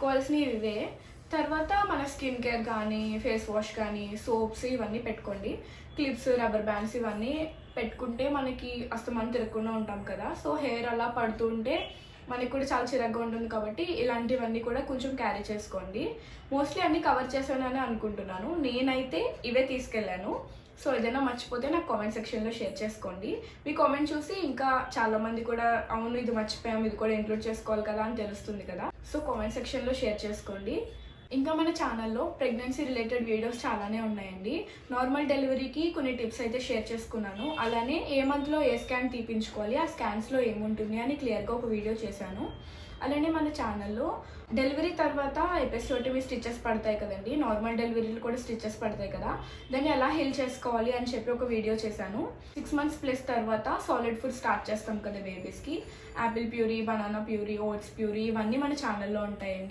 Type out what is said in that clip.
పెట్టుకోవాల్సినవి ఇవే. తర్వాత మన స్కిన్ కేర్ కానీ, ఫేస్ వాష్ కానీ, సోప్స్ ఇవన్నీ పెట్టుకోండి. క్లిప్స్, రబ్బర్ బ్యాండ్స్ ఇవన్నీ పెట్టుకుంటే మనకి అస్తమానం తిరగకుండా ఉంటాం కదా. సో హెయిర్ అలా పడుతుంటే మనకి కూడా చాలా చిరాగ్గా ఉంటుంది కాబట్టి ఇలాంటివన్నీ కూడా కొంచెం క్యారీ చేసుకోండి. మోస్ట్లీ అన్నీ కవర్ చేశానని అనుకుంటున్నాను. నేనైతే ఇవే తీసుకెళ్ళాను. సో ఏదైనా మర్చిపోతే నాకు కామెంట్ సెక్షన్లో షేర్ చేసుకోండి. మీ కామెంట్ చూసి ఇంకా చాలామంది కూడా అవును ఇది మర్చిపోయాము, ఇది కూడా ఇంక్లూడ్ చేసుకోవాలి కదా అని తెలుస్తుంది కదా. సో కామెంట్ సెక్షన్లో షేర్ చేసుకోండి. ఇంకా మన ఛానల్లో ప్రెగ్నెన్సీ రిలేటెడ్ వీడియోస్ చాలానే ఉన్నాయండి. నార్మల్ డెలివరీకి కొన్ని టిప్స్ అయితే షేర్ చేసుకున్నాను. అలానే ఏ మంత్లో ఏ స్కాన్ తీపించుకోవాలి, ఆ స్కాన్స్లో ఏముంటుంది అని క్లియర్గా ఒక వీడియో చేశాను. అలానే మన ఛానల్లో డెలివరీ తర్వాత ఎపిసోటమీ స్టిచెస్ పడతాయి కదండి, నార్మల్ డెలివరీలు కూడా స్టిచెస్ పడతాయి కదా, దాన్ని ఎలా హీల్ చేసుకోవాలి అని చెప్పి ఒక వీడియో చేశాను. 6 months ప్లస్ తర్వాత సాలిడ్ ఫుడ్ స్టార్ట్ చేస్తాం కదా బేబీస్కి. Apple puree, banana puree, oats puree ఇవన్నీ మన ఛానల్లో ఉంటాయండి.